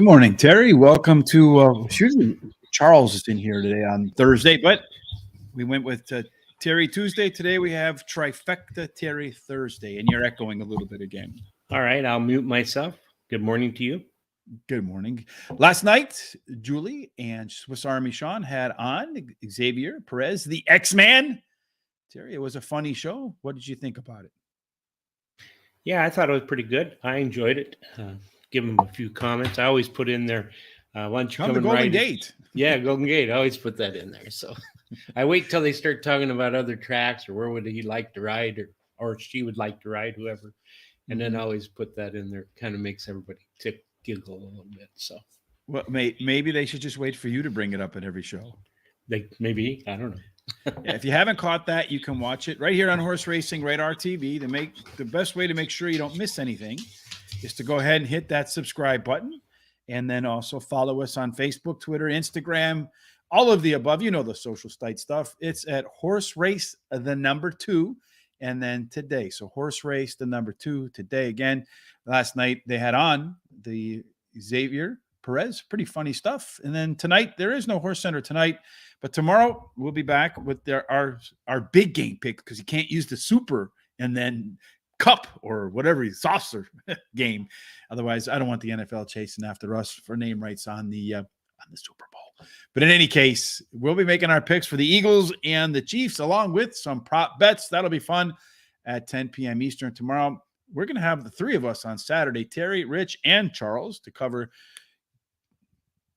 Good morning, Terry. Welcome to, usually Charles is in here today on Thursday, but we went with Terry Tuesday. Today we have Trifecta Terry Thursday, and you're echoing a little bit again. All right, I'll mute myself. Good morning to you. Good morning. Last night, Julie and Swiss Army Sean had on Xavier Perez, the X-Man. Terry, it was a funny show. What did you think about it? Yeah, I thought it was pretty good. I enjoyed it. Give them a few comments. I always put in there, why don't you come the Golden Gate. Yeah, Golden Gate. I always put that in there. So I wait till they start talking about other tracks or where would he like to ride or she would like to ride, whoever. And then I always put that in there. Kind of makes everybody giggle a little bit. So, well, maybe they should just wait for you to bring it up at every show. Maybe, I don't know. Yeah, if you haven't caught that, you can watch it right here on Horse Racing Radar TV. The best way to make sure you don't miss anything is to go ahead and hit that subscribe button, and then also follow us on Facebook, Twitter, Instagram, all of the above. You know the social site stuff. It's at Horse Race the number 2, and then today. So Horse Race the number 2 today. Again, last night they had on the Xavier Perez, pretty funny stuff. And then tonight there is no Horse Center tonight, but tomorrow we'll be back with our big game pick, because you can't use the Super and then Cup or whatever saucer game. Otherwise, I don't want the NFL chasing after us for name rights on the Super Bowl. But in any case, we'll be making our picks for the Eagles and the Chiefs, along with some prop bets. That'll be fun at 10 p.m. Eastern tomorrow. We're going to have the three of us on Saturday, Terry, Rich, and Charles, to cover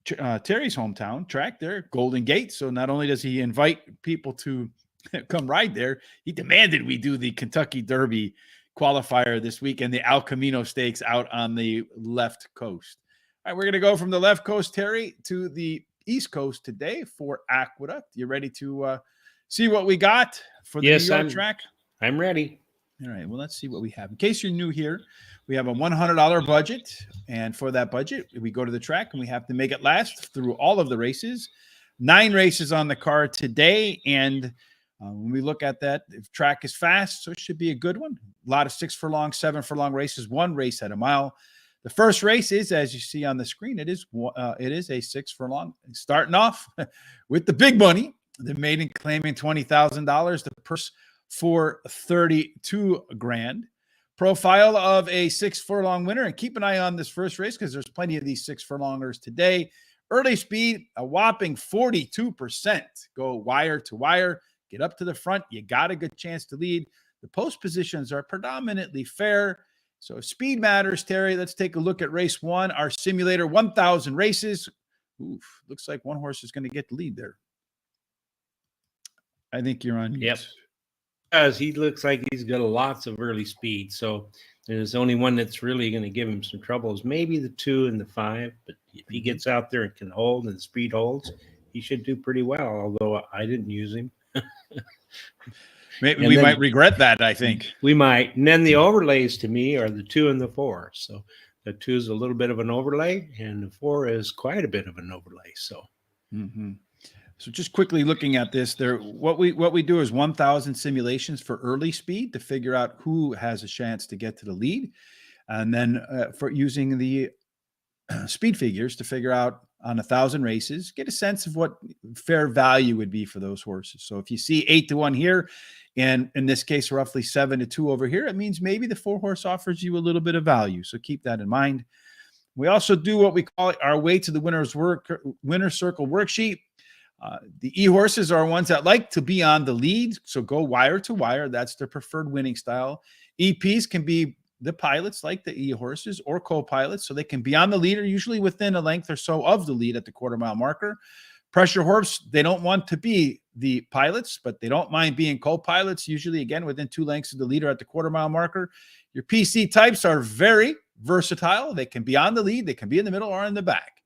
Terry's hometown track there, Golden Gate. So not only does he invite people to come ride there, he demanded we do the Kentucky Derby qualifier this week and the El Camino Stakes out on the left coast. All right, we're going to go from the left coast, Terry, to the east coast today for Aqueduct. You ready to see what we got for the New York track? I'm ready. All right, well, let's see what we have. In case you're new here, we have a $100 budget, and for that budget, we go to the track, and we have to make it last through all of the races. 9 races on the card today, and when we look at that, the track is fast, so it should be a good one. A lot of 6 furlong, 7 furlong races, 1 race at a mile. The first race is, as you see on the screen, it is a 6 furlong. Starting off with the big money, the maiden claiming $20,000, the purse for $32,000. Profile of a 6 furlong winner, and keep an eye on this first race because there's plenty of these 6 furlongers today. Early speed, a whopping 42%. Go wire to wire, get up to the front. You got a good chance to lead. The post positions are predominantly fair. So if speed matters, Terry, let's take a look at race 1. Our simulator, 1,000 races. Oof, looks like one horse is going to get the lead there. I think you're on mute. Yep. Because he looks like he's got lots of early speed. So there's only one that's really going to give him some trouble is maybe the 2 and the 5. But if he gets out there and can hold and the speed holds, he should do pretty well, although I didn't use him. Maybe we might regret that, I think. We might. And then the overlays to me are the 2 and the 4. So the 2 is a little bit of an overlay, and the 4 is quite a bit of an overlay. So. So just quickly looking at this, what we do is 1,000 simulations for early speed to figure out who has a chance to get to the lead, and then for using the speed figures to figure out on 1,000 races, get a sense of what fair value would be for those horses. So if you see 8-1 here, and in this case roughly 7-2 over here, it means maybe the 4 horse offers you a little bit of value. So keep that in mind. We also do what we call our way to the winner circle worksheet. The E-horses are ones that like to be on the lead, so go wire to wire. That's their preferred winning style. EPs can be the pilots like the E-horses or co-pilots, so they can be on the lead or usually within a length or so of the lead at the quarter-mile marker. Pressure horse, they don't want to be the pilots, but they don't mind being co-pilots, usually, again, within 2 lengths of the leader at the quarter-mile marker. Your PC types are very versatile. They can be on the lead, they can be in the middle or in the back.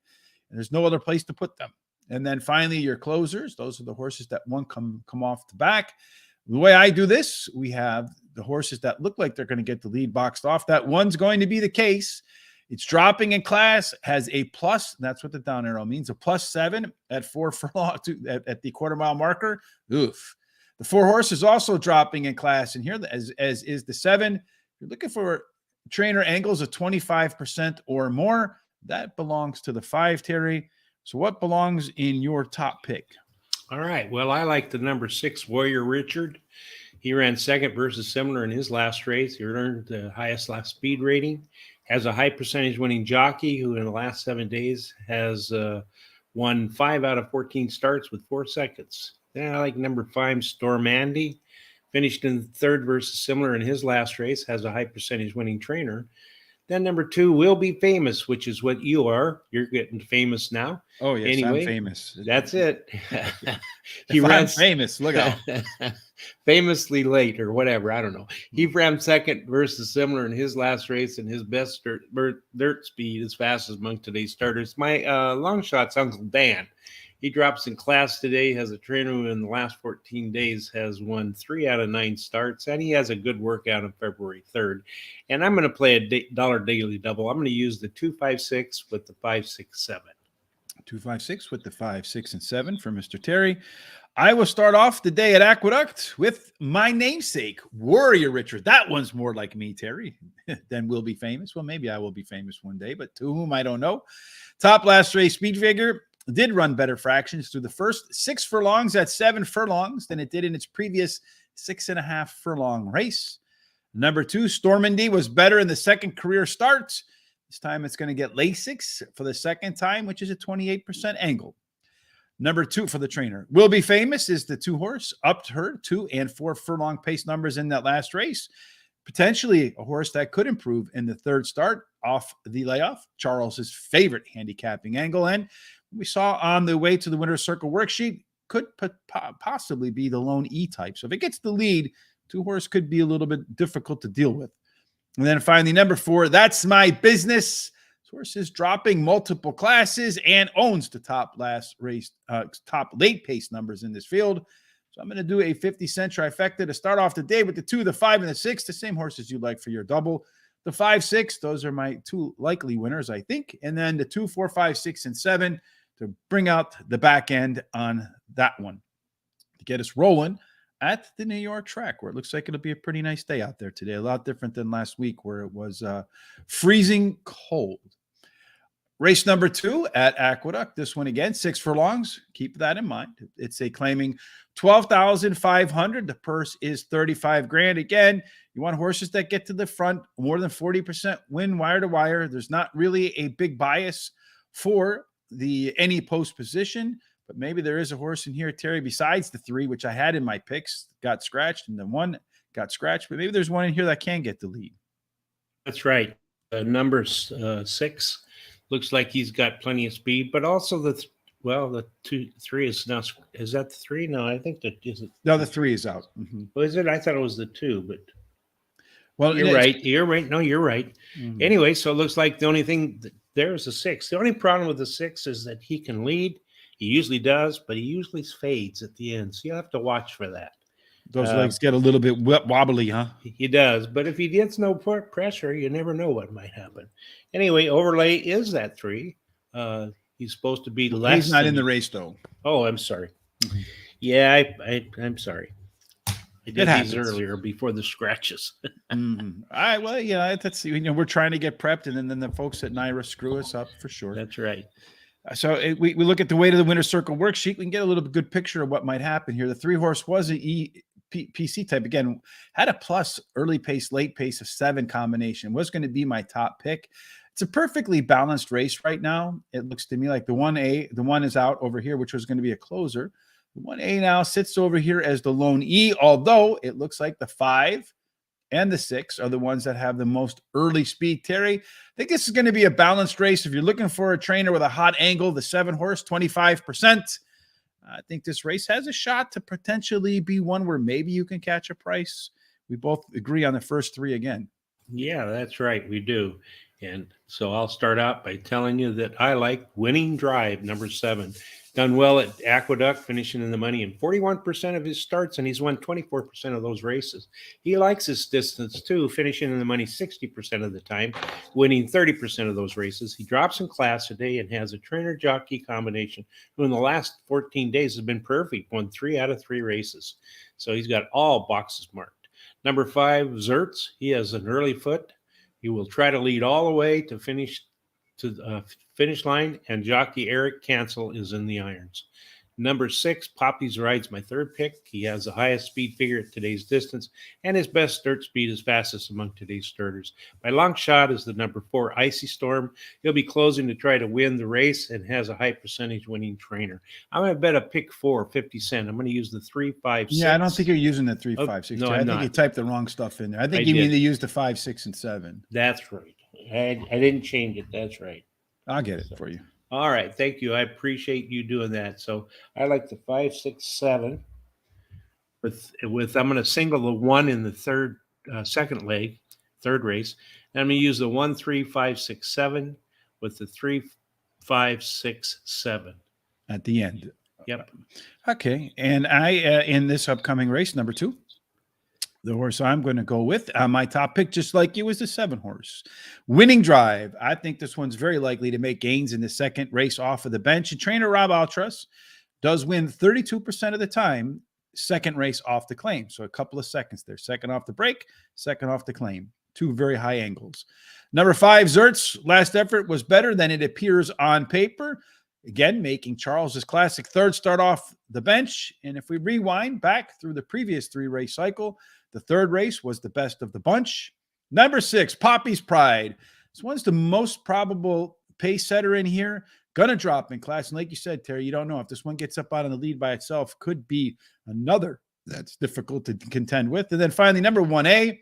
And there's no other place to put them. And then finally, your closers. Those are the horses that come off the back. The way I do this, we have the horses that look like they're going to get the lead boxed off. That one's going to be the case. It's dropping in class, has a plus. That's what the down arrow means. A +7 at 4 furlong at the quarter-mile marker. Oof. The 4 horse is also dropping in class. And here, as is the 7, you're looking for trainer angles of 25% or more. That belongs to the 5, Terry. So what belongs in your top pick? All right. Well, I like the number 6 Warrior Richard. He ran second versus similar in his last race. He earned the highest lap speed rating. Has a high percentage winning jockey who in the last 7 days has won 5 out of 14 starts with 4 seconds. Then I like number 5 Storm Andy. Finished in third versus similar in his last race. Has a high percentage winning trainer. Then number 2 Will Be Famous, which is what you are. You're getting famous now. Oh, yes, Anyway, I'm famous. That's it. He ran famous. Look out. Famously late or whatever. I don't know. He ran second versus similar in his last race, and his best dirt speed as fast as among today's starters. My long shot's Uncle Dan. He drops in class today, has a trainer who in the last 14 days has won 3 out of 9 starts, and he has a good workout on February 3rd. And I'm going to play a dollar daily double. I'm going to use the 256 with the 567. 256 with the 5, 6, and 7 for Mr. Terry. I will start off the day at Aqueduct with my namesake, Warrior Richard. That one's more like me, Terry, than Will Be Famous. Well, maybe I will be famous one day, but to whom I don't know. Top last race speed figure did run better fractions through the first 6 furlongs at 7 furlongs than it did in its previous 6.5 furlong race. Number 2, Stormandy, was better in the second career start. This time it's going to get Lasix for the second time, which is a 28% angle. Number 2 for the trainer. Will Be Famous is the 2 horse, upped her 2 and 4 furlong pace numbers in that last race. Potentially a horse that could improve in the third start off the layoff. Charles's favorite handicapping angle. And we saw on the way to the Winner's Circle worksheet could possibly be the lone E type. So if it gets the lead, 2 horse could be a little bit difficult to deal with. And then finally, number 4, That's My Business. This horse is dropping multiple classes and owns the top late pace numbers in this field. So I'm going to do a 50-cent trifecta to start off the day with the 2, the 5, and the 6, the same horses you like for your double. The 5, 6, those are my 2 likely winners, I think. And then the 2, 4, 5, 6, and 7 to bring out the back end on that one to get us rolling at the New York track, where it looks like it'll be a pretty nice day out there today. A lot different than last week where it was freezing cold. Race number 2 at Aqueduct. This one again, 6 furlongs. Keep that in mind. It's a claiming 12,500. The purse is 35 grand. Again, you want horses that get to the front, more than 40% win wire to wire. There's not really a big bias for any post position. But maybe there is a horse in here, Terry, besides the 3, which I had in my picks, got scratched, and the 1 got scratched. But maybe there's one in here that can get the lead. That's right. Number 6 looks like he's got plenty of speed, but also the 2, 3 is now. Is that the 3? No, I think that is it. No, the 3 is out. Mm-hmm. Well, is it? I thought it was the 2, but well, you're right. You're right. No, you're right. Mm-hmm. Anyway, so it looks like the only thing there is a 6. The only problem with the 6 is that he can lead. He usually does, but he usually fades at the end. So you have to watch for that. Those legs get a little bit wobbly, huh? He does. But if he gets no pressure, you never know what might happen. Anyway, Overlay is that 3. He's supposed to be less. He's not in the race, though. Oh, I'm sorry. Mm-hmm. Yeah, I'm sorry. I did these earlier before the scratches. Mm-hmm. All right. Well, yeah, that's, we're trying to get prepped, and then the folks at NYRA screw us up for sure. That's right. So we look at the way to the Winner's Circle worksheet. We can get a little good picture of what might happen here. The 3 horse was an PC type. Again, had a plus early pace, late pace of 7 combination. Was going to be my top pick. It's a perfectly balanced race right now. It looks to me like the 1A, the 1 is out over here, which was going to be a closer. The 1A now sits over here as the lone E, although it looks like the 5 and the 6 are the ones that have the most early speed. Terry, I think this is going to be a balanced race. If you're looking for a trainer with a hot angle, the 7 horse, 25%. I think this race has a shot to potentially be one where maybe you can catch a price. We both agree on the first 3 again. Yeah, that's right. We do. And so I'll start out by telling you that I like Winning Drive, number 7. Done well at Aqueduct, finishing in the money in 41% of his starts, and he's won 24% of those races. He likes his distance, too, finishing in the money 60% of the time, winning 30% of those races. He drops in class today and has a trainer-jockey combination who in the last 14 days has been perfect, won 3 out of 3 races. So he's got all boxes marked. Number 5, Zertz. He has an early foot. He will try to lead all the way to finish to the finish line, and jockey Eric Cancel is in the irons. Number 6, Poppy's Ride's my third pick. He has the highest speed figure at today's distance, and his best start speed is fastest among today's starters. My long shot is the number 4, Icy Storm. He'll be closing to try to win the race and has a high percentage winning trainer. I'm going to bet a pick 4, 50 cent. I'm going to use the 3, 5, 6. Yeah, I don't think you're using the 3, 5, 6. No, I I'm think you not. typed the wrong stuff in there. I think I you mean did. to use the 5, 6, and 7. That's right. I didn't change it. That's right. I'll get it for you. All right, thank you. I appreciate you doing that. So I like the 5, 6, 7. With I'm going to single the 1 in the second leg, third race. And I'm going to use the 1, 3, 5, 6, 7 with the 3, 5, 6, 7 at the end. Yep. Okay, and I in this upcoming race, number 2. The horse I'm going to go with, my top pick, just like you, is the 7 horse. Winning Drive. I think this one's very likely to make gains in the second race off of the bench. And trainer Rob Altruss does win 32% of the time, second race off the claim. So a couple of seconds there. Second off the break, second off the claim. 2 very high angles. Number 5, Zert's last effort was better than it appears on paper. Again, making Charles's classic third start off the bench. And if we rewind back through the previous 3-race cycle, the third race was the best of the bunch. Number 6, Poppy's Pride. This one's the most probable pace setter in here. Gonna drop in class. And like you said, Terry, you don't know if this one gets up out on the lead by itself. Could be another that's difficult to contend with. And then finally, number 1A,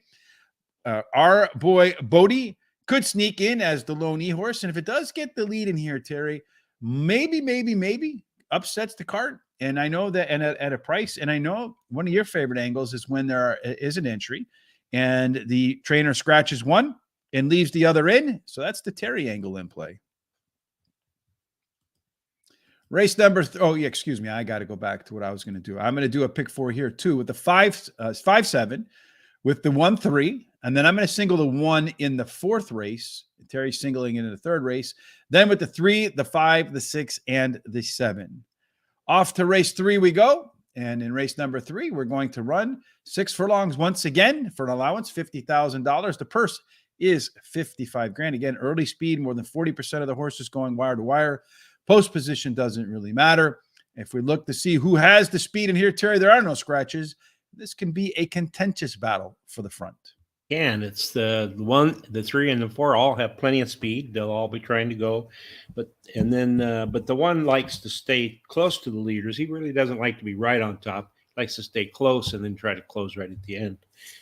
our boy Bodie could sneak in as the lone E-horse. And if it does get the lead in here, Terry, maybe upsets the cart. And I know that, and at a price, and I know one of your favorite angles is when there is an entry and the trainer scratches one and leaves the other in. So that's the Terry angle in play. Race number, excuse me. I got to go back to what I was going to do. I'm going to do a pick 4 here too with the 5, 7 with the 1, 3. And then I'm going to single the 1 in the 4th race. Terry's singling in the 3rd race. Then with the 3, the 5, the 6, and the 7. Off to race 3 we go. And in race number 3, we're going to run 6 furlongs once again for an allowance, $50,000. The purse is $55,000. Again, early speed, more than 40% of the horses going wire to wire. Post position doesn't really matter. If we look to see who has the speed in here, Terry, there are no scratches. This can be a contentious battle for the front. And it's the 1, the 3, and the 4 all have plenty of speed. They'll all be trying to go, but the 1 likes to stay close to the leaders. He really doesn't like to be right on top. He likes to stay close and then try to close right at the end,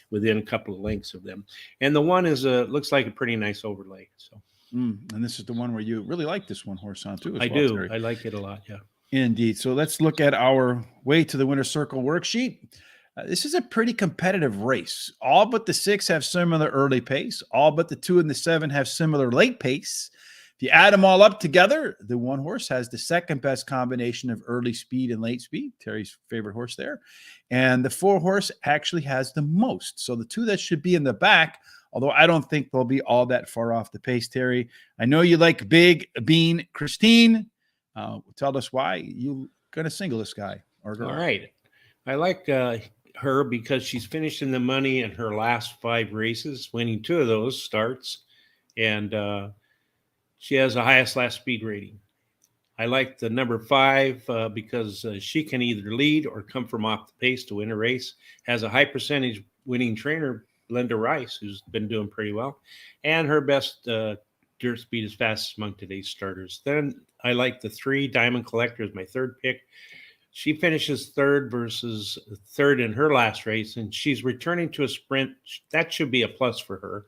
within a couple of lengths of them. And the 1 is looks like a pretty nice overlay. So, and this is the one where you really like this one horse on too. I do. Terry. I like it a lot. Yeah, indeed. So let's look at our way to the winner's circle worksheet. This is a pretty competitive race. All but the 6 have similar early pace. All but the 2 and the 7 have similar late pace. If you add them all up together, the 1 horse has the second best combination of early speed and late speed. Terry's favorite horse there. And the 4 horse actually has the most. So the 2 that should be in the back, although I don't think they'll be all that far off the pace, Terry. I know you like Big Bean Christine. Tell us why you're going to single this guy or girl. All right. I like her because she's finished in the money in her last 5 races, winning 2 of those starts, and she has the highest last speed rating. I like the number 5 because she can either lead or come from off the pace to win a race. Has a high percentage winning trainer, Linda Rice, who's been doing pretty well, and her best dirt speed is fastest among today's starters. Then I like the 3, Diamond Collector, is my third pick. She finishes 3rd versus 3rd in her last race, and she's returning to a sprint. That should be a plus for her.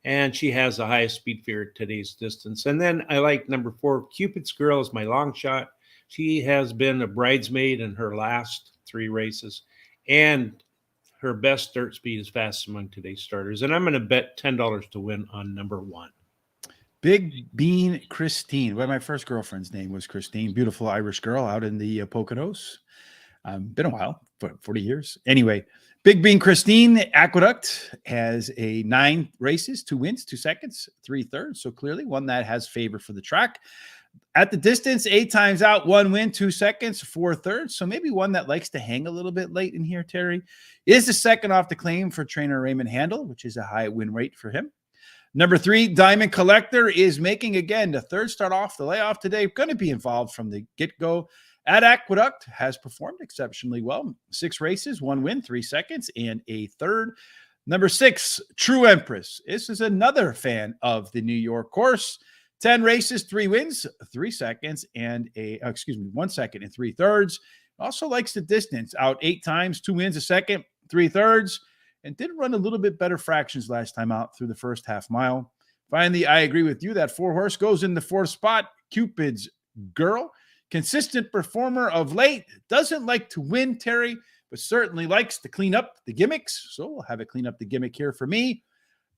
And she has the highest speed figure at today's distance. And then I like number 4, Cupid's Girl, is my long shot. She has been a bridesmaid in her last 3 races, and her best dirt speed is fastest among today's starters. And I'm going to bet $10 to win on number 1. Big Bean Christine. Well, my first girlfriend's name was Christine. Beautiful Irish girl out in the Poconos. Been a while, 40 years. Anyway, Big Bean Christine, Aqueduct, has a 9 races, 2 wins, 2 seconds, 3 thirds. So clearly one that has favor for the track. At the distance, 8 times out, 1 win, 2 seconds, 4 thirds. So maybe one that likes to hang a little bit late in here, Terry, is the second off the claim for trainer Raymond Handel, which is a high win rate for him. Number 3, Diamond Collector is making, again, the third start off the layoff today. Going to be involved from the get-go. At Aqueduct has performed exceptionally well. 6 races, 1 win, 3 seconds, and a third. Number 6, True Empress. This is another fan of the New York course. 10 races, 3 wins, 3 seconds, and 1 second and 3 thirds. Also likes the distance, out 8 times, 2 wins, a second, 3 thirds, and did run a little bit better fractions last time out through the first half mile. Finally, I agree with you. That 4 horse goes in the 4th spot. Cupid's Girl. Consistent performer of late. Doesn't like to win, Terry, but certainly likes to clean up the gimmicks. So we'll have it clean up the gimmick here for me.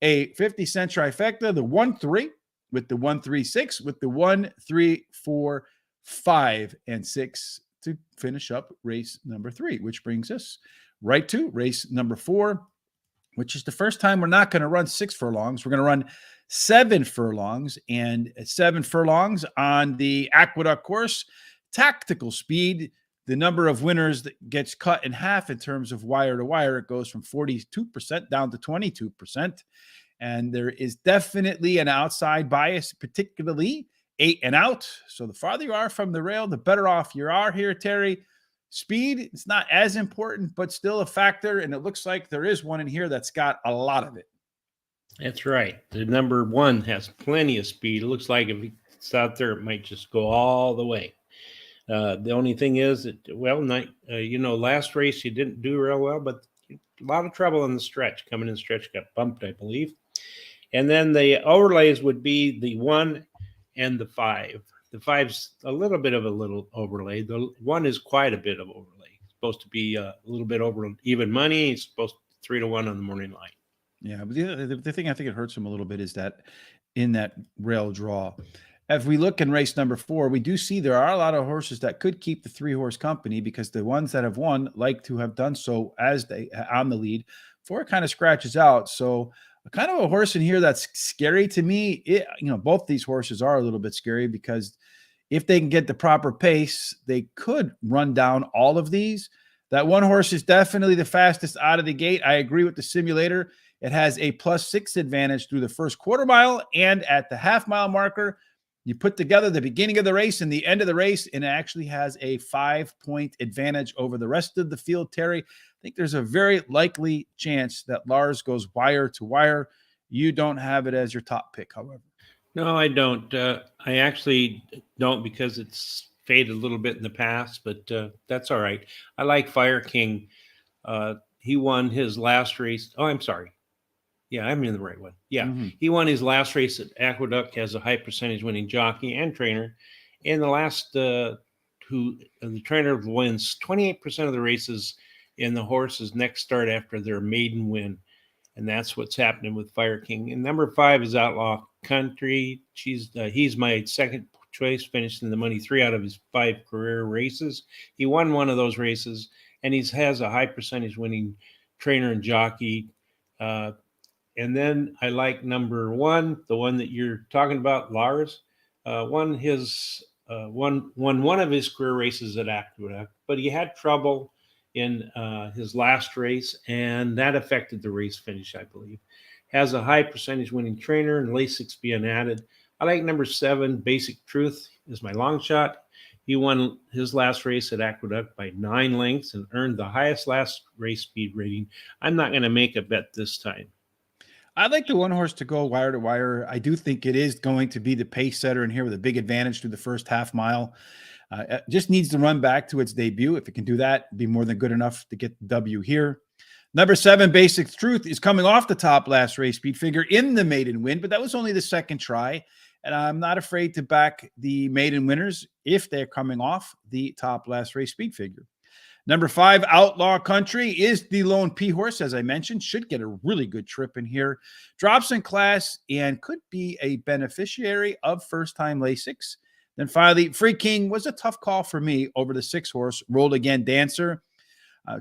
A 50-cent trifecta, the 1-3 with the 1-3-6 with the 1-3-4-5 and 6 to finish up race number 3, which brings us right to race number 4, which is the first time we're not going to run 6 furlongs. We're going to run 7 furlongs, and 7 furlongs on the Aqueduct course. Tactical speed, the number of winners that gets cut in half in terms of wire to wire. It goes from 42% down to 22%. And there is definitely an outside bias, particularly 8 and out. So the farther you are from the rail, the better off you are here, Terry. Speed, it's not as important, but still a factor. And it looks like there is one in here that's got a lot of it. That's right. The number 1 has plenty of speed. It looks like if it's out there, it might just go all the way. The only thing is that, last race you didn't do real well, but a lot of trouble in the stretch. Coming in the stretch, got bumped, I believe. And then the overlays would be the 1 and the 5. The 5's a little bit of a little overlay. The 1 is quite a bit of overlay. It's supposed to be a little bit over even money. It's supposed to 3-1 on the morning line. Yeah, but the thing I think it hurts him a little bit is that in that rail draw, if we look in race number 4, we do see there are a lot of horses that could keep the 3-horse company because the ones that have won like to have done so as they on the lead. 4 kind of scratches out. So kind of a horse in here that's scary to me. Both these horses are a little bit scary because if they can get the proper pace, they could run down all of these. That 1 horse is definitely the fastest out of the gate. I agree with the simulator. It has a +6 advantage through the first quarter mile and at the half mile marker. You put together the beginning of the race and the end of the race, and it actually has a 5-point advantage over the rest of the field, Terry. I think there's a very likely chance that Lars goes wire to wire. You don't have it as your top pick, however. No, I don't. I actually don't because it's faded a little bit in the past, but that's all right. I like Fire King. He won his last race. Oh, I'm sorry. Yeah, I'm in the right one. Yeah, He won his last race at Aqueduct, has a high percentage winning jockey and trainer. And the last, the trainer wins 28% of the races in the horse's next start after their maiden win. And that's what's happening with Fire King. And number 5 is Outlaw Country. He's my second choice, finished in the money 3 out of his 5 career races. He won one of those races, and he has a high percentage winning trainer and jockey. And then I like number 1, the one that you're talking about, Lars. Won one of his career races at Aqueduct, but he had trouble in his last race, and that affected the race finish, I believe. Has a high percentage winning trainer and Lasix being added. I like number 7, Basic Truth, is my long shot. He won his last race at Aqueduct by 9 lengths and earned the highest last race speed rating. I'm not going to make a bet this time. I'd like the 1 horse to go wire to wire. I do think it is going to be the pace setter in here with a big advantage through the first half mile. Just needs to run back to its debut. If it can do that, it'd be more than good enough to get the W here. Number 7, Basic Truth, is coming off the top last race speed figure in the maiden win, but that was only the second try. And I'm not afraid to back the maiden winners if they're coming off the top last race speed figure. Number 5, Outlaw Country, is the lone P horse, as I mentioned. Should get a really good trip in here. Drops in class and could be a beneficiary of first-time Lasix. Then finally, Free King was a tough call for me over the 6 horse, Rolled Again Dancer.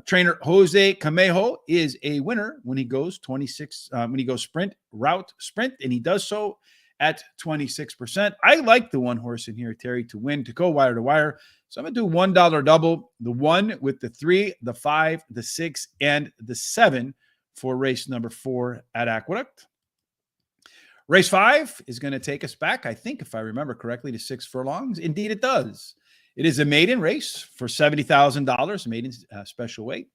Trainer Jose Camejo is a winner when he goes 26, when he goes route sprint, and he does so at 26%. I like the 1 horse in here, Terry, to win, to go wire to wire. So I'm going to do $1 double, the 1 with the 3, the 5, the 6, and the 7 for race number 4 at Aqueduct. Race 5 is going to take us back, I think, if I remember correctly, to 6 furlongs. Indeed, it does. It is a maiden race for $70,000, maiden special weight.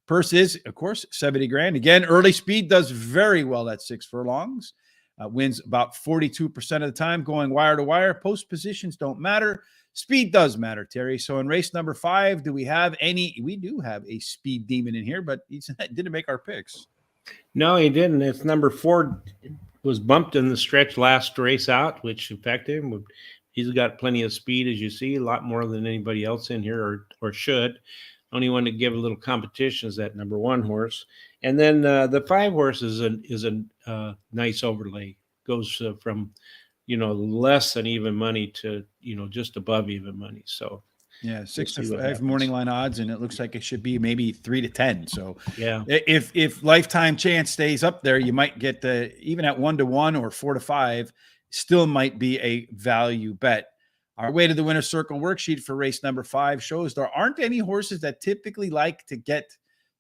Purse is, of course, 70 grand. Again, early speed does very well at 6 furlongs. Wins about 42% of the time going wire to wire. Post positions don't matter. Speed does matter, Terry. So in race number 5, do we have any? We do have a speed demon in here, but he didn't make our picks. No, he didn't. It's number 4 was bumped in the stretch last race out, which affected him. He's got plenty of speed, as you see, a lot more than anybody else in here, or should. Only one to give a little competition is that number 1 horse. And then the 5 horse is a nice overlay. Goes from, less than even money to, just above even money. So yeah, 6 to 5 morning line odds, and it looks like it should be maybe 3 to 10. So yeah, if lifetime chance stays up there, you might get even at 1 to 1 or 4 to 5, still might be a value bet. Our way to the winner's circle worksheet for race number 5 shows there aren't any horses that typically like to get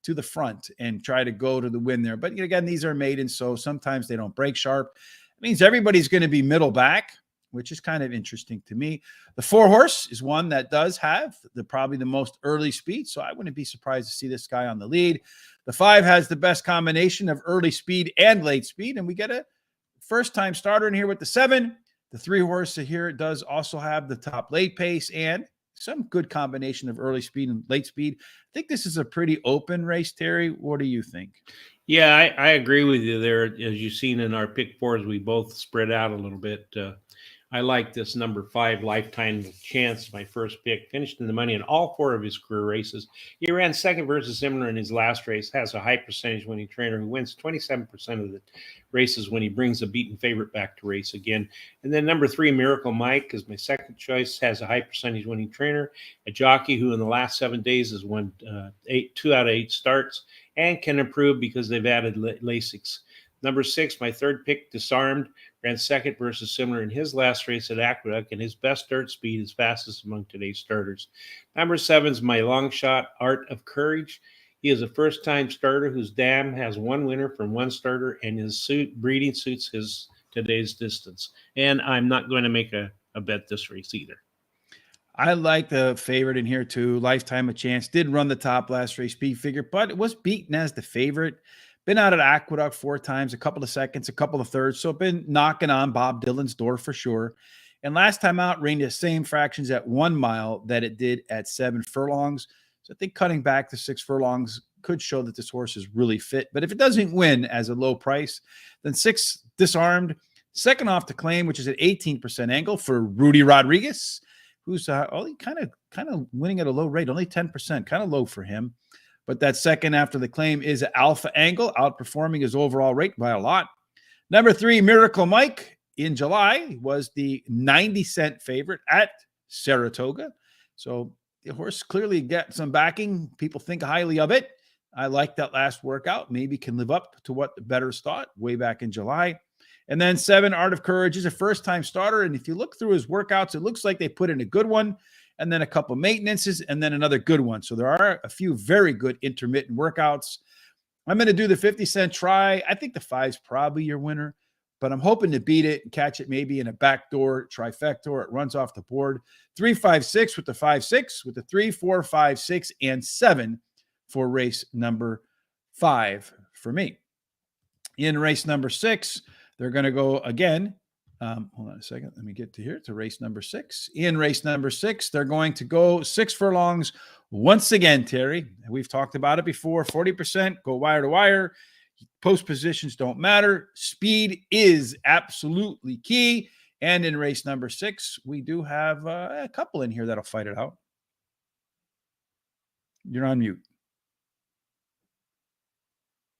to the front and try to go to the win there. But again, these are maidens, so sometimes they don't break sharp. It means everybody's going to be middle back, which is kind of interesting to me. The 4 horse is one that does have probably the most early speed, so I wouldn't be surprised to see this guy on the lead. The 5 has the best combination of early speed and late speed, and we get a first-time starter in here with the 7. The 3 horse here does also have the top late pace and some good combination of early speed and late speed. I think this is a pretty open race, Terry. What do you think? Yeah, I agree with you there. As you've seen in our pick 4s, we both spread out a little bit. I like this number 5 Lifetime Chance, my first pick. Finished in the money in all 4 of his career races. He ran second versus Simler in his last race. Has a high percentage winning trainer who wins 27% of the races when he brings a beaten favorite back to race again. And then number 3 Miracle Mike is my second choice. Has a high percentage winning trainer, a jockey who in the last 7 days has won 2 out of 8 starts and can improve because they've added Lasix. Number 6, my third pick, Disarmed, ran second versus Simler in his last race at Aqueduct, and his best dirt speed is fastest among today's starters. Number 7 is my long shot, Art of Courage. He is a first-time starter whose dam has 1 winner from 1 starter, and his breeding suits his today's distance. And I'm not going to make a bet this race either. I like the favorite in here too. Lifetime of Chance did run the top last race speed figure, but it was beaten as the favorite. Been out at Aqueduct 4 times, a couple of seconds, a couple of thirds. So been knocking on Bob Dylan's door for sure. And last time out, ran the same fractions at 1 mile that it did at 7 furlongs. So I think cutting back to 6 furlongs could show that this horse is really fit. But if it doesn't win as a low price, then 6 Disarmed, second off to claim, which is at 18% angle for Rudy Rodriguez, who's only kind of winning at a low rate, only 10%, kind of low for him. But that second after the claim is Alpha Angle, outperforming his overall rate by a lot. Number 3, Miracle Mike, in July, was the 90-cent favorite at Saratoga. So the horse clearly got some backing. People think highly of it. I like that last workout. Maybe can live up to what the bettors thought way back in July. And then 7, Art of Courage, is a first-time starter. And if you look through his workouts, it looks like they put in a good one, and then a couple maintenances, and then another good one. So there are a few very good intermittent workouts. I'm going to do the 50-cent try. I think the 5's probably your winner, but I'm hoping to beat it and catch it maybe in a backdoor trifecta. It runs off the board. 3, 5, 6 with the 5, 6 with the 3, 4, 5, 6, and 7 for race number 5 for me. In race number 6, they're going to go again. Hold on a second. Let me get to here to race number 6. In race number 6, they're going to go 6 furlongs once again, Terry. We've talked about it before. 40%, go wire to wire. Post positions don't matter. Speed is absolutely key. And in race number 6, we do have a couple in here that'll fight it out. You're on mute.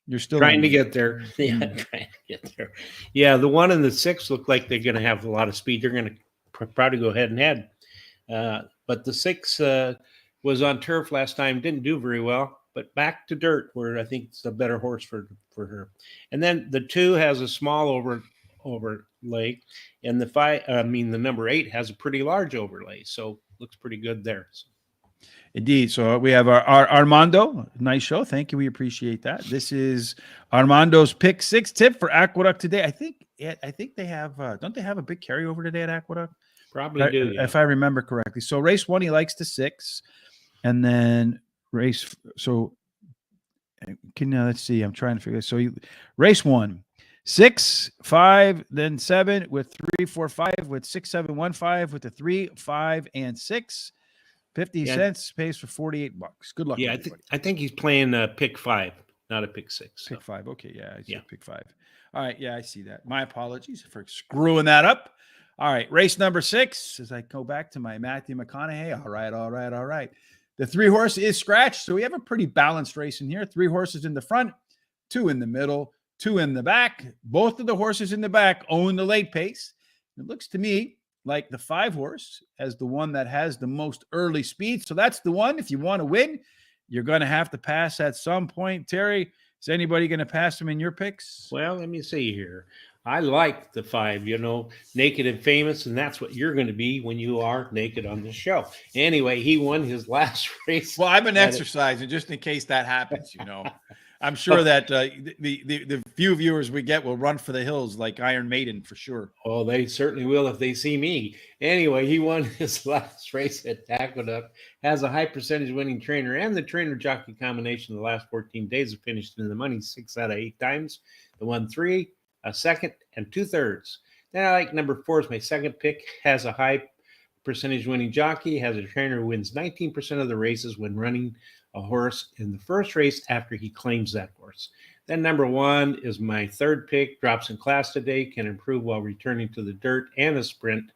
You're still trying to get there. Yeah, trying to get there. Yeah, the 1 and the 6 look like they're going to have a lot of speed. They're going to probably go head and head. But the 6 was on turf last time, didn't do very well. But back to dirt, where I think it's a better horse for her. And then the 2 has a small overlay, and the number 8 has a pretty large overlay. So looks pretty good there. So. Indeed. So we have our Armando. Nice show. Thank you. We appreciate that. This is Armando's pick 6 tip for Aqueduct today. I think they have, don't they have a big carryover today at Aqueduct? Probably do, yeah. If I remember correctly. So race 1, he likes the 6, and then let's see. I'm trying to figure this. So race 1, 6, 5, then 7 with 3, 4, 5 with 6, 7, 1, 5 with the 3, 5, and 6. 50 cents pays for $48. Good luck. Yeah, I think he's playing pick 5, not a pick 6. Pick 5. Okay, yeah, I see Yeah. pick 5. All right, yeah, I see that. My apologies for screwing that up. All right, race number 6. As I go back to my Matthew McConaughey. All right. The 3 horse is scratched, so we have a pretty balanced race in here. 3 horses in the front, 2 in the middle, 2 in the back. Both of the horses in the back own the late pace. It looks to me like the 5 horse as the one that has the most early speed. So that's the one. If you want to win, you're going to have to pass at some point. Terry, is anybody going to pass him in your picks? Well, let me see here. I like the 5, naked and famous, and that's what you're going to be when you are naked on the show. Anyway, he won his last race. Well, I've been exercising just in case that happens, I'm sure that the few viewers we get will run for the hills like Iron Maiden for sure. Oh, they certainly will if they see me. Anyway, he won his last race at Aqueduct, has a high percentage winning trainer, and the trainer jockey combination the last 14 days have finished in the money 6 out of 8 times. The 1, 3, a second, and 2/3. Then I like number 4 as my second pick, has a high percentage winning jockey, has a trainer who wins 19% of the races when running a horse in the first race after he claims that horse. Then number 1 is my third pick, drops in class today, can improve while returning to the dirt and a sprint,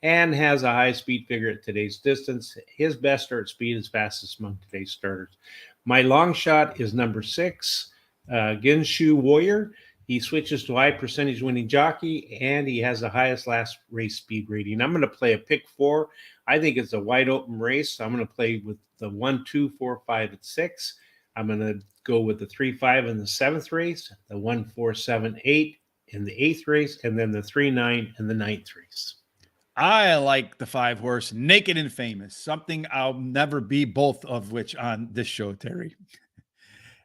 and has a high speed figure at today's distance. His best start speed is fastest among today's starters. My long shot is number 6, Ginshu Warrior. He switches to high percentage winning jockey, and he has the highest last race speed rating. I'm going to play a pick 4. I think it's a wide open race. So I'm going to play with the 1, 2, 4, 5, and 6. I'm going to go with the 3, 5 in the 7th race, the 1, 4, 7, 8 in the 8th race, and then the 3, 9 in the 9th race. I like the 5 horse, naked and famous, something I'll never be, both of which on this show, Terry.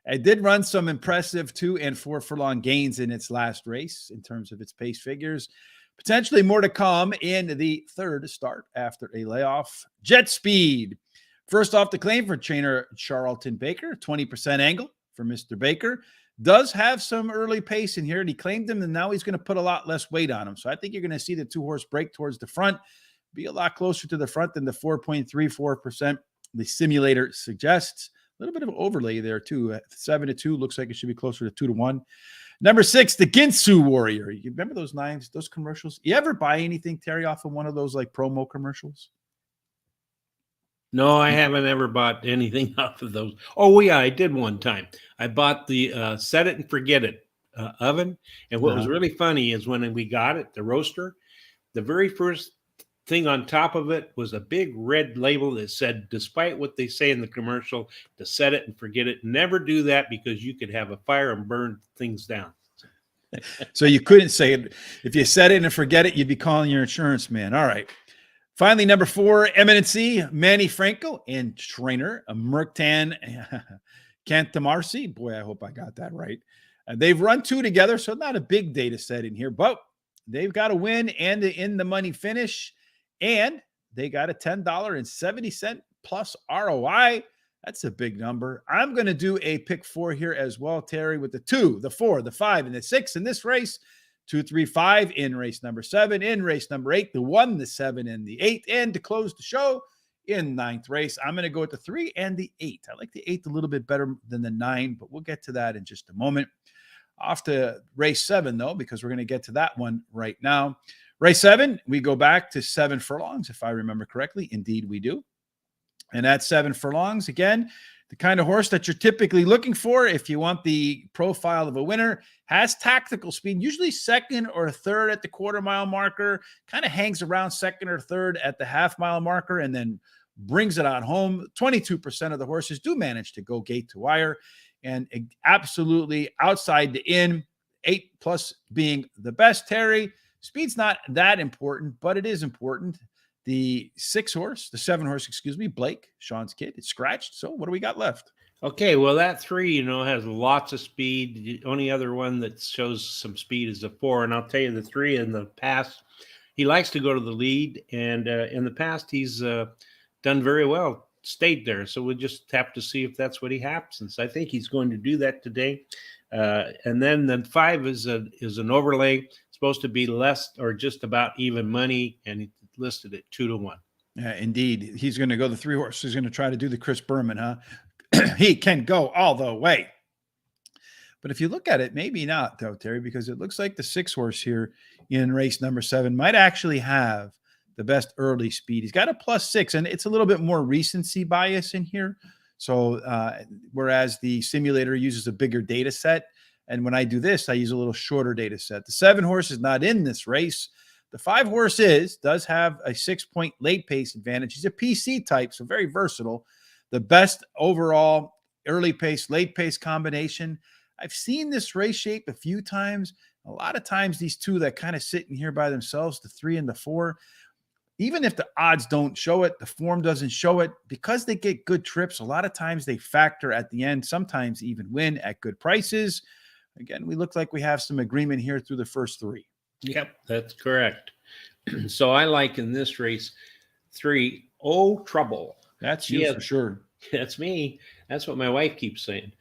It did run some impressive 2 and 4 furlong gains in its last race in terms of its pace figures. Potentially more to come in the 3rd start after a layoff. Jet Speed. First off the claim for trainer Charlton Baker, 20% angle for Mr. Baker. Does have some early pace in here, and he claimed him, and now he's going to put a lot less weight on him. So I think you're going to see the 2 horse break towards the front, be a lot closer to the front than the 4.34% the simulator suggests. A little bit of overlay there too. 7-2 looks like it should be closer to 2-1. Number 6, the Ginsu Warrior. You remember those knives, those commercials? You ever buy anything, Terry, off of one of those like promo commercials? No, I haven't ever bought anything off of those. Oh, yeah, I did one time. I bought the set it and forget it oven. And what was really funny is when we got it, the roaster, the very first thing on top of it was a big red label that said, despite what they say in the commercial, to set it and forget it. Never do that because you could have a fire and burn things down. So you couldn't say it. If you said it and forget it, you'd be calling your insurance man. All right. Finally, number 4, Eminency, Manny Franco, and trainer Merktan Cantamarci. Boy, I hope I got that right. They've run 2 together, so not a big data set in here, but they've got a win and an in-the-money finish, and they got a $10.70 plus ROI. That's a big number. I'm going to do a pick 4 here as well, Terry, with the 2, the 4, the 5, and the 6 in this race. 2, 3, 5 in race number 7, in race number 8, the 1, the 7, and the 8. And to close the show, in 9th race, I'm going to go with the 3 and the 8. I like the 8 a little bit better than the 9, but we'll get to that in just a moment. Off to race 7, though, because we're going to get to that one right now. Race 7, we go back to 7 furlongs, if I remember correctly. Indeed, we do. And at 7 furlongs, again, the kind of horse that you're typically looking for if you want the profile of a winner, has tactical speed, usually 2nd or 3rd at the quarter-mile marker, kind of hangs around 2nd or 3rd at the half-mile marker, and then brings it on home. 22% of the horses do manage to go gate to wire, and absolutely outside the in, 8+ being the best, Terry. Speed's not that important, but it is important. The 7 horse, excuse me, Blake, Sean's kid, it's scratched. So what do we got left? Okay, well, that 3, has lots of speed. The only other one that shows some speed is the 4. And I'll tell you, the 3 in the past, he likes to go to the lead. And in the past, he's done very well, stayed there. So we'll just have to see if that's what he happens. I think he's going to do that today. And then the 5 is an overlay, supposed to be less or just about even money, and he listed at 2-1. Yeah, indeed. He's going to go the 3 horse. He's going to try to do the Chris Berman, huh? He can go all the way. But if you look at it, maybe not, though, Terry, because it looks like the 6 horse here in race number 7 might actually have the best early speed. He's got a +6, and it's a little bit more recency bias in here. So whereas the simulator uses a bigger data set, and when I do this, I use a little shorter data set. The 7 horse is not in this race. The 5 horse does have a 6-point late pace advantage. He's a PC type, so very versatile. The best overall early pace, late pace combination. I've seen this race shape a few times. A lot of times these 2 that kind of sit in here by themselves, the 3 and the 4, even if the odds don't show it, the form doesn't show it, because they get good trips, a lot of times they factor at the end, sometimes even win at good prices. Again, we look like we have some agreement here through the first 3. Yep, that's correct. So I like in this race 3, Oh Trouble. That's you for sure. That's me. That's what my wife keeps saying.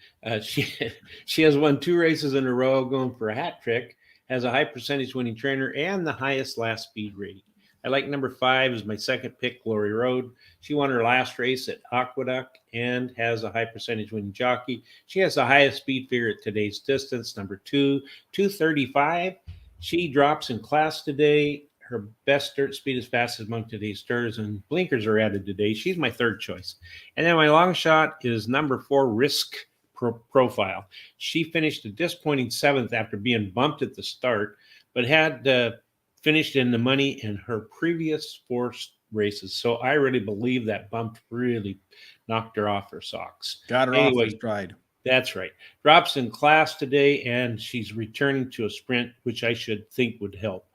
She has won 2 races in a row, going for a hat trick, has a high percentage winning trainer, and the highest last speed rating. I like number 5 as my second pick, Glory Road. She won her last race at Aqueduct and has a high percentage winning jockey. She has the highest speed figure at today's distance, number 2, 235. She drops in class today. Her best dirt speed is fastest among today's starters, and blinkers are added today. She's my 3rd choice. And then my long shot is number 4, Risk Profile. She finished a disappointing 7th after being bumped at the start, but had finished in the money in her previous 4 races. So I really believe that bump really knocked her off her socks. Got her off her stride. That's right. Drops in class today, and she's returning to a sprint, which I should think would help.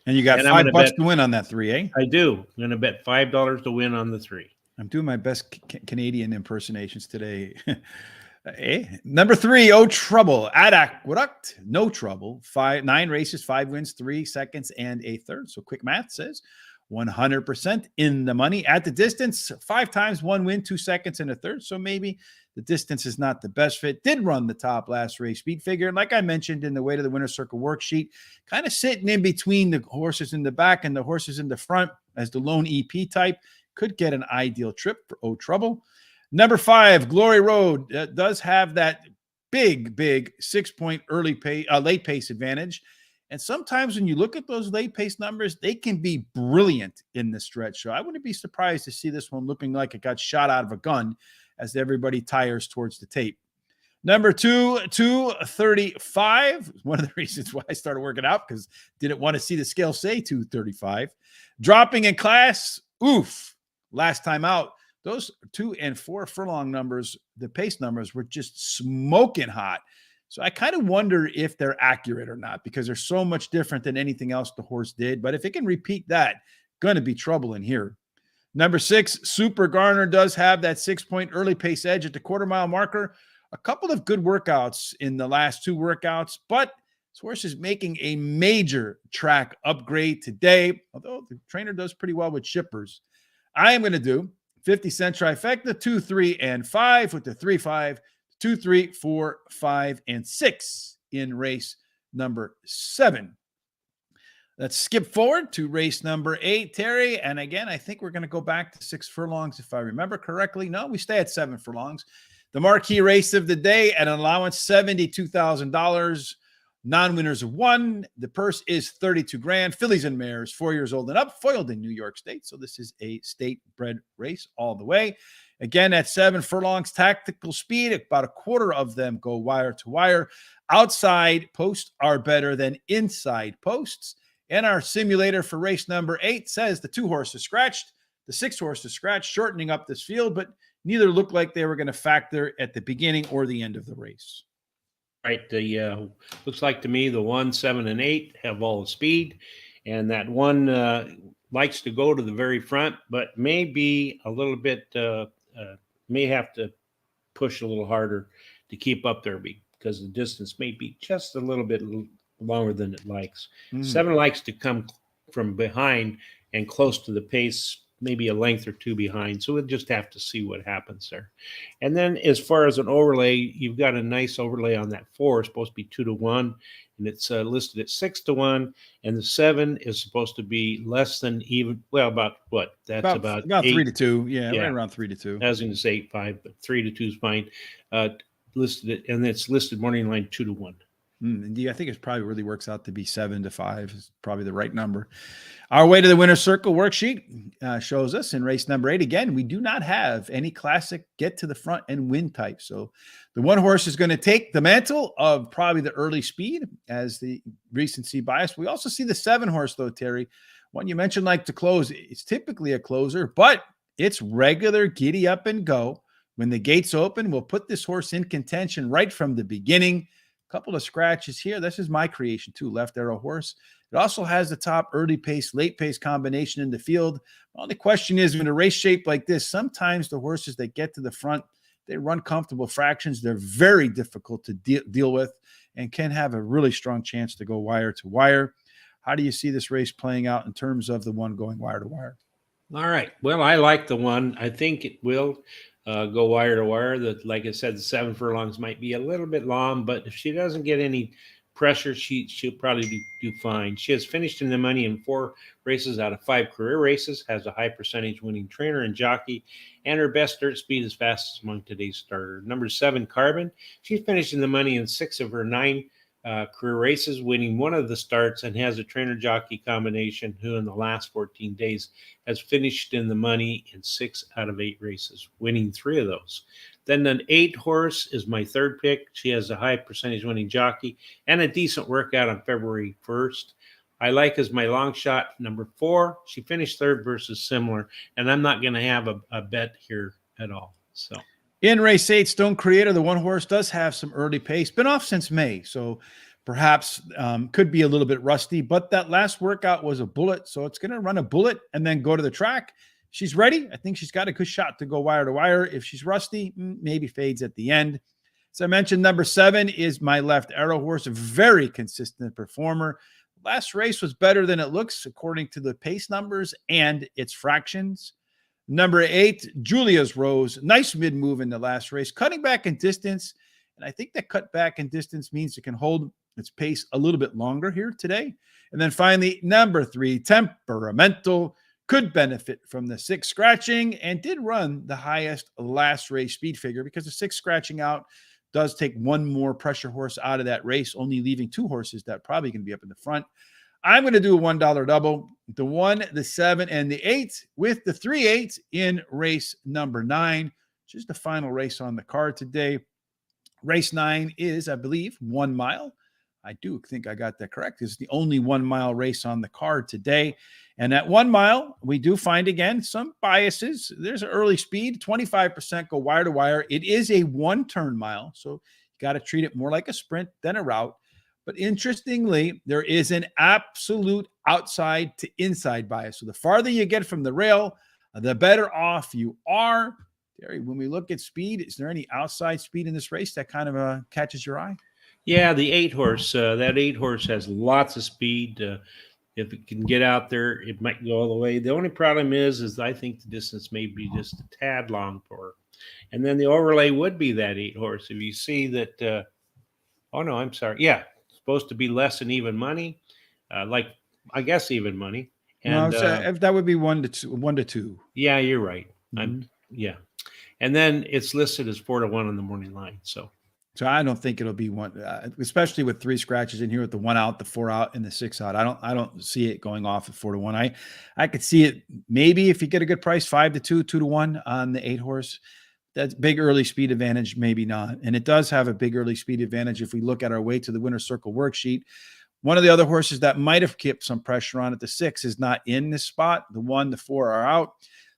And you got $5 to win on that 3, eh? I do. I'm going to bet $5 to win on the 3. I'm doing my best Canadian impersonations today. Number 3, Oh Trouble at Aqueduct. No trouble. 9 races, 5 wins, 3 seconds, and a third. So quick math says 100% in the money at the distance. 5 times, 1 win, 2 seconds, and a third. So maybe the distance is not the best fit. Did run the top last race speed figure. And like I mentioned in the Way to the Winner's Circle worksheet, kind of sitting in between the horses in the back and the horses in the front as the lone EP type. Could get an ideal trip for Oh Trouble. Number 5, Glory Road, does have that big 6-point late pace advantage. And sometimes when you look at those late pace numbers, they can be brilliant in the stretch. So I wouldn't be surprised to see this one looking like it got shot out of a gun as everybody tires towards the tape. Number 2, 235. One of the reasons why I started working out, because didn't want to see the scale say 235. Dropping in class, oof. Last time out, those 2 and 4 furlong numbers, the pace numbers were just smoking hot. So I kind of wonder if they're accurate or not, because they're so much different than anything else the horse did. But if it can repeat that, going to be trouble in here. Number 6, Super Garner does have that 6-point early pace edge at the quarter-mile marker. A couple of good workouts in the last 2 workouts, but this horse is making a major track upgrade today, although the trainer does pretty well with shippers. I am going to do 50-cent trifecta, 2, 3, and 5 with the 3, 5, 2, 3, 4, 5, and 6 in race number 7. Let's skip forward to race number 8, Terry. And again, I think we're going to go back to 6 furlongs if I remember correctly. No, we stay at 7 furlongs. The marquee race of the day at an allowance $72,000. Non-winners of 1. The purse is $32,000. Fillies and mares, 4 years old and up, foiled in New York State. So this is a state-bred race all the way. Again, at 7 furlongs, tactical speed, about a quarter of them go wire to wire. Outside posts are better than inside posts. And our simulator for race number 8 says the 2 horses scratched, the 6 horses scratched, shortening up this field, but neither looked like they were going to factor at the beginning or the end of the race. Right. The looks like to me the 1, 7, and 8 have all the speed, and that 1 likes to go to the very front, but may be a little bit, may have to push a little harder to keep up there because the distance may be just a little bit longer than it likes. 7 likes to come from behind and close to the pace, maybe a length or 2 behind. So we'll just have to see what happens there. And then as far as an overlay, you've got a nice overlay on that 4, it's supposed to be 2-1, and it's listed at 6-1, and the 7 is supposed to be less than even, well, about what? That's about 8, 3-2. Yeah, right around 3-2. I was going to say 8-5, but 3-2 is fine. Listed it, and it's listed morning line 2-1. I think it probably really works out to be 7-5 is probably the right number. Our way to the winner's circle worksheet shows us in race number 8. Again, we do not have any classic get to the front and win type. So the one horse is going to take the mantle of probably the early speed as the recency bias. We also see the 7 horse though, Terry. One you mentioned like to close. It's typically a closer, but it's regular giddy up and go. When the gates open, we'll put this horse in contention right from the beginning. Couple of scratches here. This is my creation too, left arrow horse. It also has the top early pace, late pace combination in the field. Well, the question is, in a race shape like this, sometimes the horses that get to the front, they run comfortable fractions. They're very difficult to deal with and can have a really strong chance to go wire to wire. How do you see this race playing out in terms of the one going wire to wire? All right. Well, I like the one. I think it will go wire to wire. That, like I said, the 7 furlongs might be a little bit long, but if she doesn't get any pressure, she'll probably do fine. She has finished in the money in 4 races out of 5 career races, has a high percentage winning trainer and jockey, and her best dirt speed is fastest among today's starter. Number 7, Carbon. She's finished in the money in 6 of her 9 career races, winning 1 of the starts, and has a trainer jockey combination who in the last 14 days has finished in the money in 6 out of 8 races, winning 3 of those. Then an 8 horse is my 3rd pick. She has a high percentage winning jockey and a decent workout on February 1st. I like as my long shot number 4. She finished 3rd versus similar, and I'm not going to have a bet here at all. So in race 8, Stone Creator, the one horse does have some early pace. Been off since May, so perhaps could be a little bit rusty, but that last workout was a bullet, so it's going to run a bullet and then go to the track. She's ready. I think she's got a good shot to go wire to wire. If she's rusty, maybe fades at the end. As I mentioned, number 7 is my left arrow horse, a very consistent performer. Last race was better than it looks according to the pace numbers and its fractions. Number 8, Julia's Rose. Nice mid-move in the last race, cutting back in distance. And I think that cut back in distance means it can hold its pace a little bit longer here today. And then finally, number 3, Temperamental. Could benefit from the 6 scratching and did run the highest last race speed figure because the 6 scratching out does take 1 more pressure horse out of that race, only leaving 2 horses that probably going to be up in the front. I'm going to do a $1 double, the 1, the 7, and the 8 with the 3/8 in race number 9, which is the final race on the card today. Race 9 is, I believe, 1 mile. I do think I got that correct. It's the only 1 mile race on the card today. And at 1 mile, we do find, again, some biases. There's an early speed, 25% go wire to wire. It is a 1-turn mile, so you got to treat it more like a sprint than a route. But interestingly, there is an absolute outside to inside bias. So the farther you get from the rail, the better off you are. Terry, when we look at speed, is there any outside speed in this race that kind of catches your eye? Yeah, the 8 horse. That 8 horse has lots of speed. If it can get out there, it might go all the way. The only problem is I think the distance may be just a tad long for her. And then the overlay would be that 8 horse. If you see that, oh no, I'm sorry. Yeah, it's supposed to be less than even money, like I guess even money. And no, that would be 1 to 2. Yeah, you're right. Mm-hmm. Yeah, and then it's listed as 4-1 on the morning line. So I don't think it'll be 1, especially with 3 scratches in here with the 1 out, the 4 out, and the 6 out. I don't see it going off at 4-1. I could see it maybe if you get a good price, 5-2, 2-1 on the 8 horse. That's big early speed advantage, maybe not. And it does have a big early speed advantage if we look at our way to the winner's circle worksheet. One of the other horses that might have kept some pressure on at the 6 is not in this spot. The 1, the 4 are out.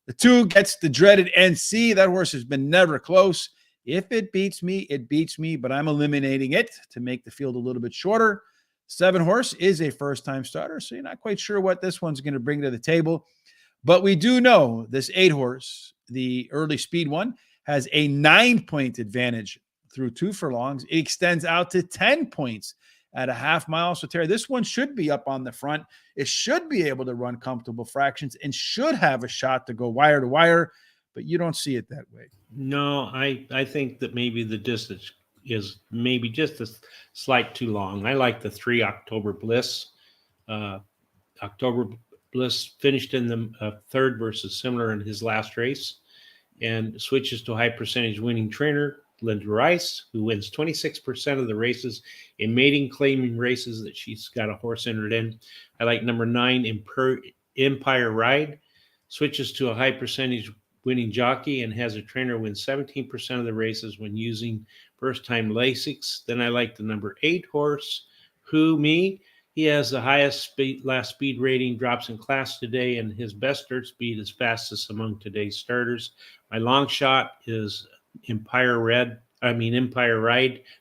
The 2 gets the dreaded NC. That horse has been never close. If it beats me, it beats me, but I'm eliminating it to make the field a little bit shorter. 7 horse is a first-time starter, so you're not quite sure what this one's going to bring to the table. But we do know this 8 horse, the early speed one, has a 9-point advantage through 2 furlongs. It extends out to 10 points at a half mile. So, Terry, this one should be up on the front. It should be able to run comfortable fractions and should have a shot to go wire to wire, but you don't see it that way. No, I think that maybe the distance is maybe just a slight too long. I like the 3 October Bliss. October Bliss finished in the third versus similar in his last race and switches to a high percentage winning trainer, Linda Rice, who wins 26% of the races in mating claiming races that she's got a horse entered in. I like number 9, Empire Ride, switches to a high percentage winning jockey and has a trainer win 17% of the races when using first-time Lasix. Then I like the number 8 horse, Who Me. He has the highest last speed rating, drops in class today, and his best dirt speed is fastest among today's starters. My long shot is Empire Ride,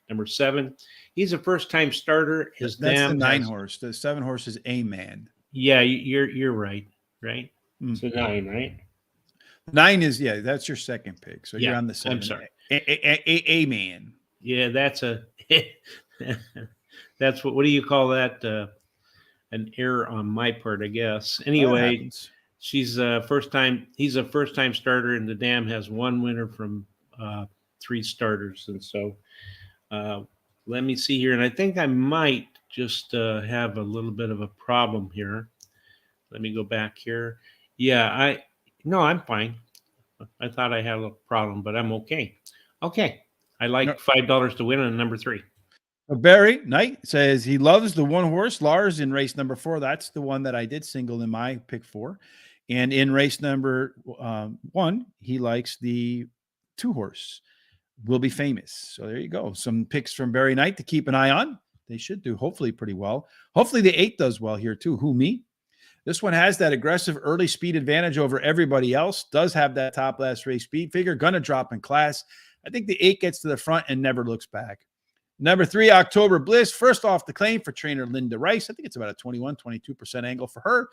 number 7. He's a first-time starter. That's the 9 horse. The 7 horse is A Man. Yeah, you're right. So 9, right? 9 is, that's your second pick. So yeah, you're on the 7. I'm sorry. A Man. Yeah, that's that's what do you call that? An error on my part, I guess. Anyway, he's a first-time starter, and the dam has 1 winner from 3 starters. And so let me see here. And I think I might just have a little bit of a problem here. Let me go back here. Yeah, I'm fine. I thought I had a little problem, but I'm okay. Okay. I like $5 to win on number 3. Barry Knight says he loves the 1 horse Lars in race number 4. That's the one that I did single in my pick 4. And in race number 1, he likes the 2 horse Will Be Famous. So there you go. Some picks from Barry Knight to keep an eye on. They should do hopefully pretty well. Hopefully the 8 does well here too. Who Me? This one has that aggressive early speed advantage over everybody else. Does have that top last race speed figure. Gonna drop in class. I think the 8 gets to the front and never looks back. Number 3, October Bliss. First off the claim for trainer Linda Rice. I think it's about a 22% angle for her.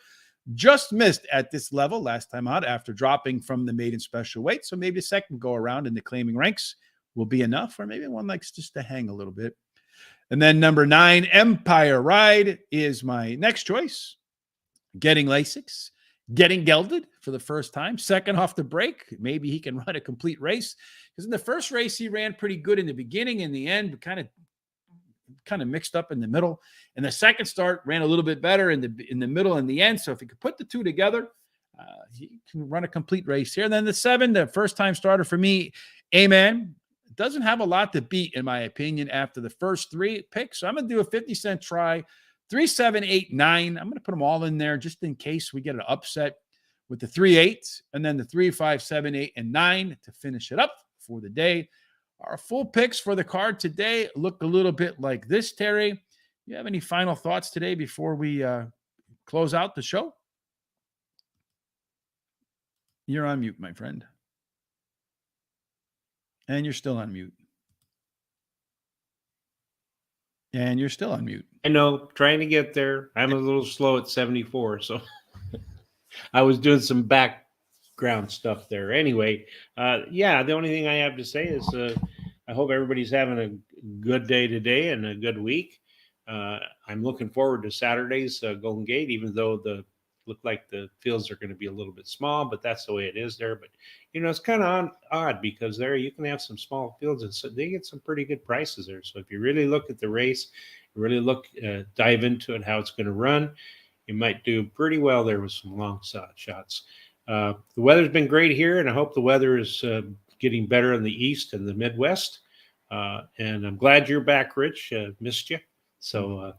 Just missed at this level last time out after dropping from the maiden special weight. So maybe a second go around in the claiming ranks will be enough, or maybe one likes just to hang a little bit. And then number 9, Empire Ride is my next choice. Getting Lasix, getting gelded for the first time. Second off the break, maybe he can run a complete race. Because in the first race, he ran pretty good in the beginning. In the end, kind of mixed up in the middle. And the second start ran a little bit better in the middle and the end. So if he could put the 2 together, he can run a complete race here. And then the 7, the first-time starter for me, Amen, doesn't have a lot to beat, in my opinion, after the first 3 picks. So I'm going to do a 50-cent try. 3, 7, 8, 9. I'm going to put them all in there just in case we get an upset with the 3 8s and then the 3, 5, 7, 8, and 9 to finish it up for the day. Our full picks for the card today look a little bit like this, Terry. You have any final thoughts today before we close out the show? You're on mute, my friend. And you're still on mute. And you're still on mute. I know, trying to get there. I'm a little slow at 74, so I was doing some background stuff there. Anyway, the only thing I have to say is I hope everybody's having a good day today and a good week. I'm looking forward to Saturday's Golden Gate, even though look like the fields are going to be a little bit small, but that's the way it is there. But, it's kind of odd because there you can have some small fields and so they get some pretty good prices there. So if you really look at the race, really dive into it, how it's going to run, you might do pretty well there with some long shots. The weather's been great here, and I hope the weather is getting better in the East and the Midwest. And I'm glad you're back, Rich. Missed you. So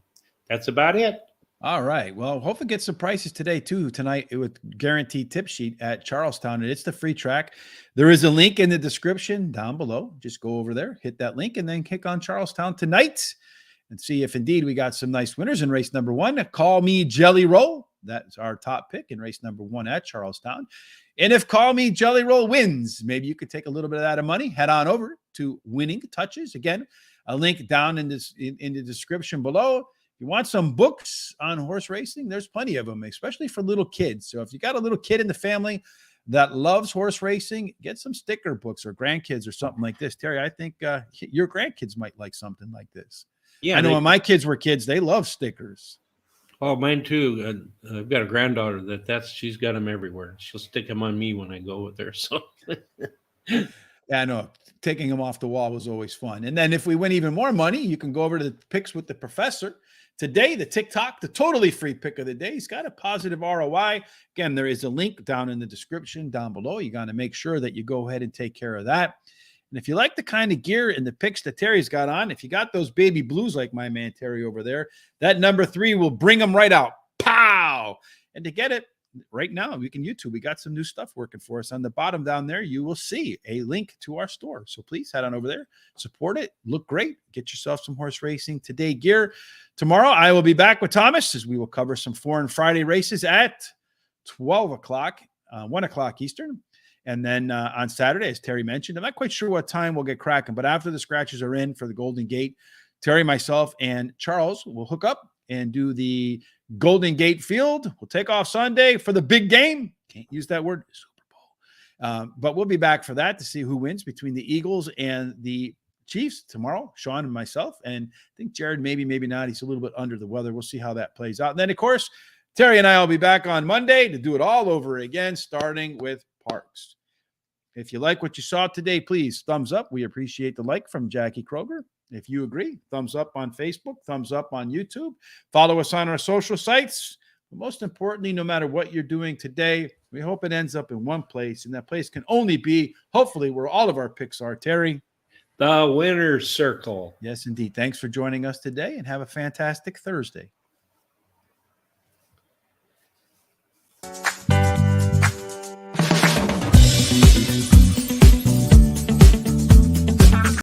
that's about it. All right. Well, hopefully get some prices tonight with guaranteed tip sheet at Charlestown. And it's the free track. There is a link in the description down below. Just go over there, hit that link, and then kick on Charlestown tonight and see if indeed we got some nice winners in race number 1. Call Me Jelly Roll. That's our top pick in race number 1 at Charlestown. And if Call Me Jelly Roll wins, maybe you could take a little bit of that money, head on over to Winning Touches. Again, a link down in the description below. You want some books on horse racing? There's plenty of them, especially for little kids. So if you got a little kid in the family that loves horse racing, get some sticker books, or grandkids or something like this. Terry, I think your grandkids might like something like this. Yeah, I know when my kids were kids, they love stickers. Oh, mine too. I've got a granddaughter she's got them everywhere. She'll stick them on me when I go with her. So Yeah, I know. Taking them off the wall was always fun. And then if we win even more money, you can go over to the Picks with the Professor. Today, the TikTok, the totally free pick of the day. He's got a positive ROI. Again, there is a link down in the description down below. You got to make sure that you go ahead and take care of that. And if you like the kind of gear and the picks that Terry's got on, if you got those baby blues like my man Terry over there, that number 3 will bring them right out. Pow! And to get it right now, we can YouTube. We got some new stuff working for us. On the bottom down there, you will see a link to our store. So please head on over there, support it, look great, get yourself some horse racing today gear. Tomorrow, I will be back with Thomas as we will cover some Foreign Friday races at 12 o'clock, 1 o'clock Eastern. And then on Saturday, as Terry mentioned, I'm not quite sure what time we'll get cracking, but after the scratches are in for the Golden Gate, Terry, myself, and Charles will hook up and do the Golden Gate Field. We'll take off Sunday for the big game. Can't use that word, Super Bowl. But we'll be back for that to see who wins between the Eagles and the Chiefs tomorrow, Sean and myself. And I think Jared, maybe not. He's a little bit under the weather. We'll see how that plays out. And then, of course, Terry and I will be back on Monday to do it all over again, starting with Parks. If you like what you saw today, please thumbs up. We appreciate the like from Jackie Kroger. If you agree, thumbs up on Facebook, thumbs up on YouTube. Follow us on our social sites. But most importantly, no matter what you're doing today, we hope it ends up in one place, and that place can only be, hopefully, where all of our picks are. Terry? The winner's circle. Yes, indeed. Thanks for joining us today, and have a fantastic Thursday.